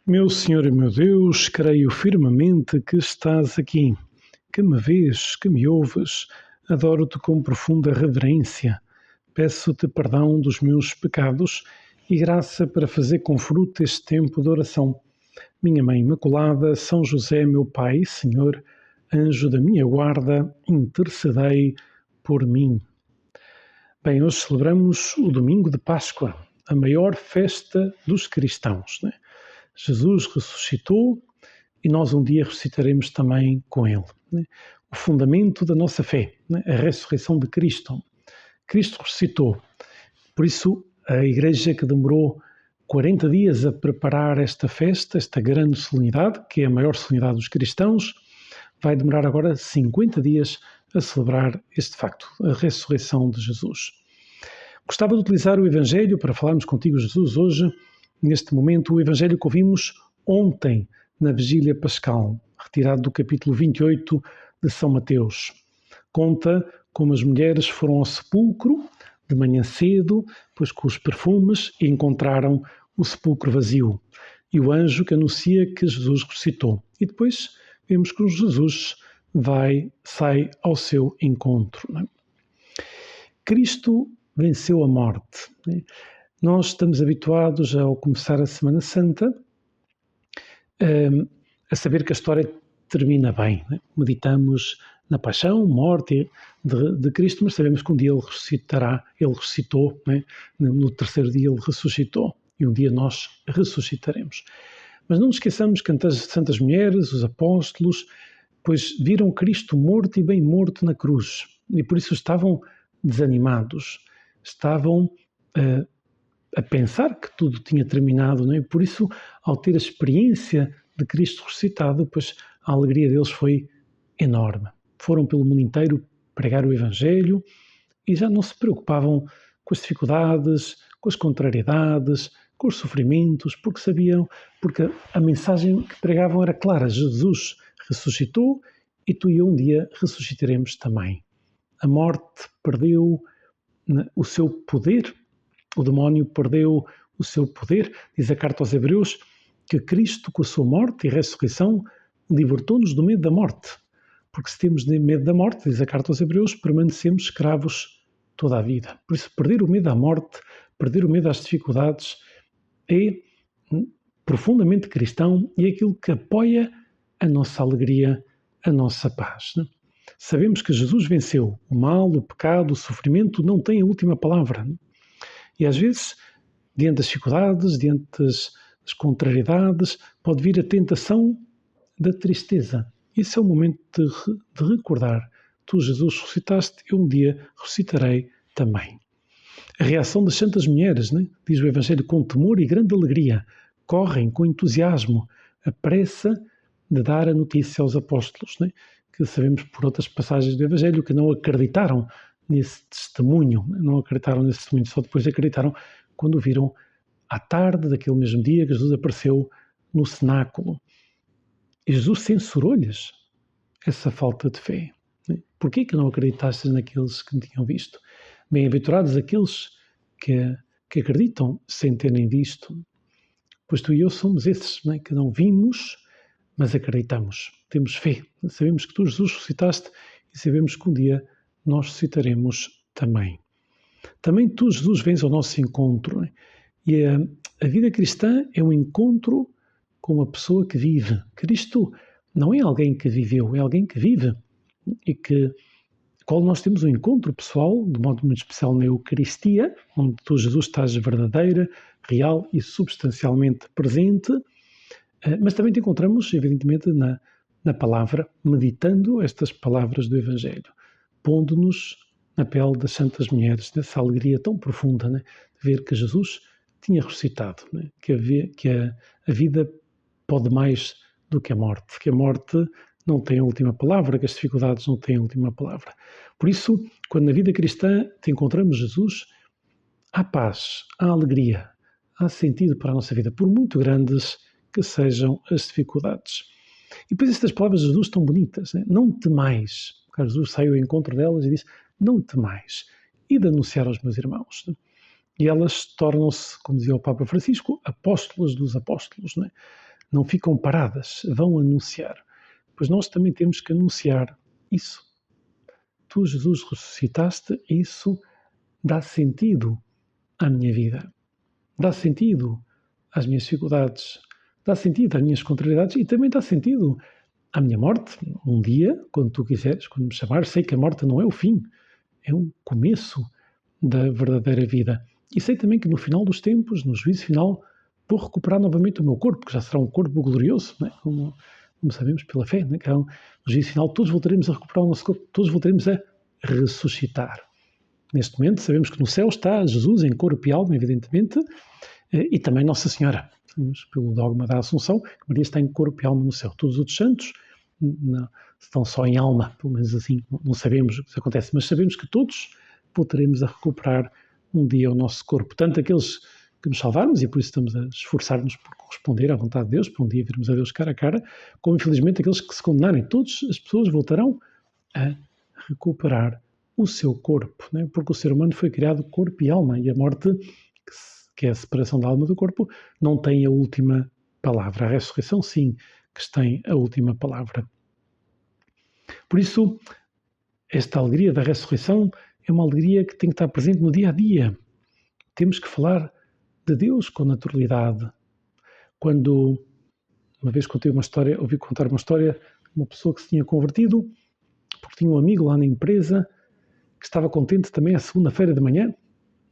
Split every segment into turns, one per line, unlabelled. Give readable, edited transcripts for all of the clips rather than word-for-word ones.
Meu Senhor e meu Deus, creio firmemente que estás aqui, que me vês, que me ouves. Adoro-te com profunda reverência. Peço-te perdão dos meus pecados e graça para fazer com fruto este tempo de oração. Minha Mãe Imaculada, São José, meu Pai, Senhor, anjo da minha guarda, intercedei por mim. Bem, hoje celebramos o domingo de Páscoa, a maior festa dos cristãos, né? Jesus ressuscitou e nós um dia ressuscitaremos também com Ele, né? O fundamento da nossa fé, né? A ressurreição de Cristo. Cristo ressuscitou. Por isso, a Igreja, que demorou 40 dias a preparar esta festa, esta grande solenidade, que é a maior solenidade dos cristãos, vai demorar agora 50 dias a celebrar este facto, a ressurreição de Jesus. Gostava de utilizar o Evangelho para falarmos contigo, Jesus, hoje, neste momento, o Evangelho que ouvimos ontem, na Vigília Pascal, retirado do capítulo 28 de São Mateus. Conta como as mulheres foram ao sepulcro de manhã cedo, pois com os perfumes, e encontraram o sepulcro vazio. E o anjo que anuncia que Jesus ressuscitou. E depois vemos que Jesus sai ao seu encontro. Não é? Cristo venceu a morte. Né? Nós estamos habituados, ao começar a Semana Santa, a saber que a história termina bem. Né? Meditamos na paixão, morte de Cristo, mas sabemos que um dia Ele ressuscitará. Ele ressuscitou, né? No terceiro dia Ele ressuscitou, e um dia nós ressuscitaremos. Mas não nos esqueçamos que as santas mulheres, os apóstolos, pois viram Cristo morto e bem morto na cruz, e por isso estavam desanimados, estavam a pensar que tudo tinha terminado, não é? Por isso, ao ter a experiência de Cristo ressuscitado, pois a alegria deles foi enorme. Foram pelo mundo inteiro pregar o Evangelho e já não se preocupavam com as dificuldades, com as contrariedades, com os sofrimentos, porque a mensagem que pregavam era clara: Jesus ressuscitou e tu e eu um dia ressuscitaremos também. A morte perdeu o seu poder. O demónio perdeu o seu poder. Diz a carta aos Hebreus que Cristo, com a sua morte e ressurreição, libertou-nos do medo da morte. Porque se temos medo da morte, diz a carta aos Hebreus, permanecemos escravos toda a vida. Por isso, perder o medo à morte, perder o medo às dificuldades, é profundamente cristão e é aquilo que apoia a nossa alegria, a nossa paz. Né? Sabemos que Jesus venceu o mal, o pecado, o sofrimento, não tem a última palavra. Né? E às vezes, diante das dificuldades, diante das contrariedades, pode vir a tentação da tristeza. Esse é o momento de recordar: tu, Jesus, ressuscitaste, eu um dia ressuscitarei também. A reação das santas mulheres, né? Diz o Evangelho, com temor e grande alegria, correm com entusiasmo, a pressa de dar a notícia aos apóstolos, né? Que sabemos por outras passagens do Evangelho que não acreditaram nesse testemunho, só depois acreditaram quando viram à tarde daquele mesmo dia que Jesus apareceu no cenáculo. E Jesus censurou-lhes essa falta de fé. Porquê que não acreditastes naqueles que me tinham visto? Bem-aventurados aqueles que acreditam sem terem visto. Pois tu e eu somos esses, não é? Que não vimos, mas acreditamos. Temos fé. Sabemos que tu, Jesus, ressuscitaste e sabemos que um dia nós ressuscitaremos também. Também tu, Jesus, vens ao nosso encontro. Né? E a vida cristã é um encontro com uma pessoa que vive. Cristo não é alguém que viveu, é alguém que vive. E qual nós temos um encontro pessoal, de modo muito especial na Eucaristia, onde tu, Jesus, estás verdadeira, real e substancialmente presente, mas também te encontramos, evidentemente, na palavra, meditando estas palavras do Evangelho, pondo-nos na pele das santas mulheres, dessa alegria tão profunda, né, de ver que Jesus tinha ressuscitado, né, que a vida pode mais do que a morte não tem a última palavra, que as dificuldades não têm a última palavra. Por isso, quando na vida cristã te encontramos Jesus, há paz, há alegria, há sentido para a nossa vida, por muito grandes que sejam as dificuldades. E depois estas palavras de Jesus tão bonitas, né? Não temais. Jesus saiu ao encontro delas e disse: não temais, e de anunciar aos meus irmãos. Né? E elas tornam-se, como dizia o Papa Francisco, apóstolas dos apóstolos. Né? não ficam paradas, vão anunciar. Pois nós também temos que anunciar isso. Tu, Jesus, ressuscitaste, isso dá sentido à minha vida, dá sentido às minhas dificuldades, dá sentido às minhas contrariedades e também dá sentido à minha morte. Um dia, quando tu quiseres, quando me chamares, sei que a morte não é o fim, é um começo da verdadeira vida. E sei também que no final dos tempos, no juízo final, vou recuperar novamente o meu corpo, que já será um corpo glorioso, não é? Como sabemos pela fé, não é? Que no juízo final todos voltaremos a recuperar o nosso corpo, todos voltaremos a ressuscitar. Neste momento sabemos que no céu está Jesus em corpo e alma, evidentemente, e também Nossa Senhora. Sabemos pelo dogma da Assunção que Maria está em corpo e alma no céu. Todos os outros santos não, estão só em alma, pelo menos assim, não sabemos o que isso acontece, mas sabemos que todos voltaremos a recuperar um dia o nosso corpo, tanto aqueles que nos salvarmos, e por isso estamos a esforçar-nos por corresponder à vontade de Deus, para um dia virmos a Deus cara a cara, como infelizmente aqueles que se condenarem. Todas as pessoas voltarão a recuperar o seu corpo, né? Porque o ser humano foi criado corpo e alma, e a morte, que é a separação da alma do corpo, não tem a última palavra. A ressurreição, sim, que tem a última palavra. Por isso, esta alegria da ressurreição é uma alegria que tem que estar presente no dia a dia. Temos que falar de Deus com naturalidade. Quando, uma vez ouvi contar uma história de uma pessoa que se tinha convertido, porque tinha um amigo lá na empresa que estava contente também à segunda-feira de manhã,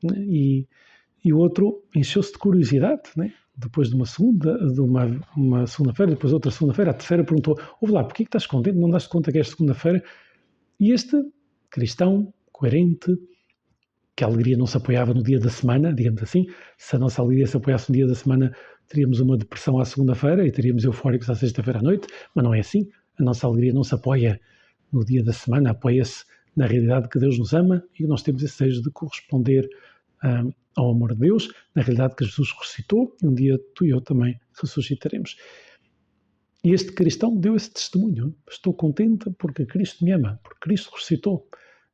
né? E o outro encheu-se de curiosidade, né? Depois de uma segunda-feira, depois outra segunda-feira, a terceira perguntou: ouve lá, porquê que estás contente? Não daste conta que é segunda-feira? E este cristão, coerente, que a alegria não se apoiava no dia da semana, digamos assim, se a nossa alegria se apoiasse no dia da semana, teríamos uma depressão à segunda-feira e teríamos eufóricos à sexta-feira à noite, mas não é assim. A nossa alegria não se apoia no dia da semana, apoia-se na realidade que Deus nos ama e nós temos esse desejo de corresponder ao amor de Deus, na realidade que Jesus ressuscitou, e um dia tu e eu também ressuscitaremos. E este cristão deu esse testemunho: estou contente porque Cristo me ama, porque Cristo ressuscitou,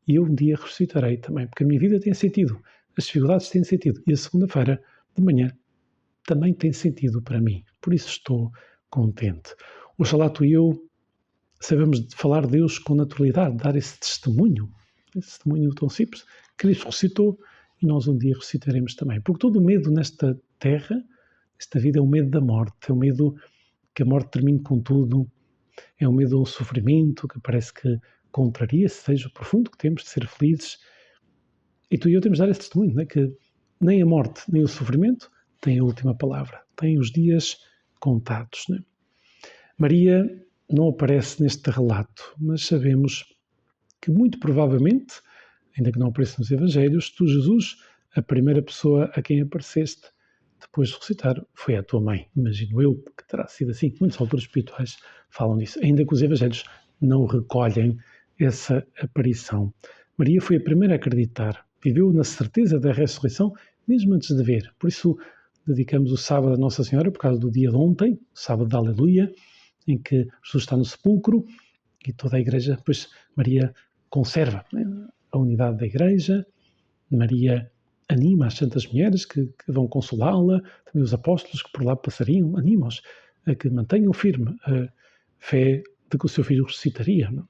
e eu um dia ressuscitarei também, porque a minha vida tem sentido, as dificuldades têm sentido, e a segunda-feira de manhã também tem sentido para mim, por isso estou contente. Oxalá tu e eu sabemos falar de Deus com naturalidade, dar esse testemunho tão simples. Cristo ressuscitou e nós um dia ressuscitaremos também. Porque todo o medo nesta terra, esta vida, é o medo da morte, é o medo que a morte termine com tudo, é o medo ao sofrimento, que parece que contraria esse desejo profundo que temos de ser felizes. E tu e eu temos de dar esse testemunho, né? Que nem a morte, nem o sofrimento têm a última palavra, têm os dias contados. Né? Maria não aparece neste relato, mas sabemos que muito provavelmente, ainda que não apareça nos Evangelhos, tu, Jesus, a primeira pessoa a quem apareceste depois de ressuscitar foi a tua mãe. Imagino eu que terá sido assim. Muitos autores espirituais falam disso, ainda que os Evangelhos não recolhem essa aparição. Maria foi a primeira a acreditar, viveu na certeza da ressurreição, mesmo antes de ver. Por isso, dedicamos o sábado a Nossa Senhora, por causa do dia de ontem, o sábado da Aleluia, em que Jesus está no sepulcro e toda a Igreja, pois Maria conserva, né, a unidade da Igreja. Maria anima as santas mulheres que vão consolá-la, também os apóstolos que por lá passariam, anima-os a que mantenham firme a fé de que o seu filho ressuscitaria. Não?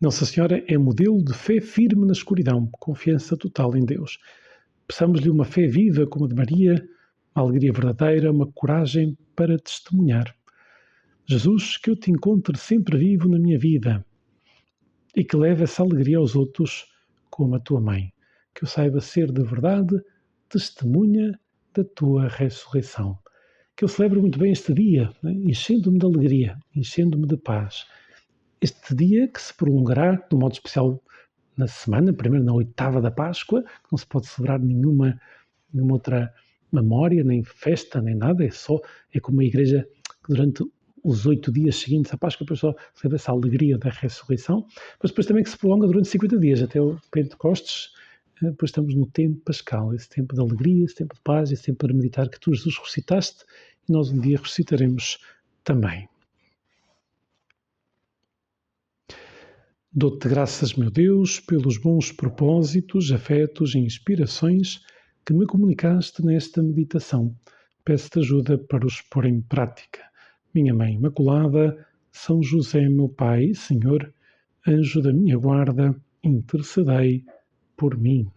Nossa Senhora é modelo de fé firme na escuridão, confiança total em Deus. Peçamos-lhe uma fé viva como a de Maria, uma alegria verdadeira, uma coragem para testemunhar. Jesus, que eu te encontre sempre vivo na minha vida e que leve essa alegria aos outros como a tua mãe. Que eu saiba ser de verdade testemunha da tua ressurreição. Que eu celebre muito bem este dia, né? Enchendo-me de alegria, enchendo-me de paz. Este dia que se prolongará, de um modo especial, na semana, primeiro na oitava da Páscoa, que não se pode celebrar nenhuma outra memória, nem festa, nem nada, é como a Igreja que durante os 8 dias seguintes à Páscoa, depois só celebra essa alegria da ressurreição, mas depois também que se prolonga durante 50 dias, até o Pentecostes. Depois estamos no tempo pascal, esse tempo de alegria, esse tempo de paz, esse tempo para meditar que tu, Jesus, ressuscitaste, e nós um dia ressuscitaremos também. Dou-te graças, meu Deus, pelos bons propósitos, afetos e inspirações que me comunicaste nesta meditação. Peço-te ajuda para os pôr em prática. minha Mãe Imaculada, São José, meu Pai e Senhor, anjo da minha guarda, intercedei por mim.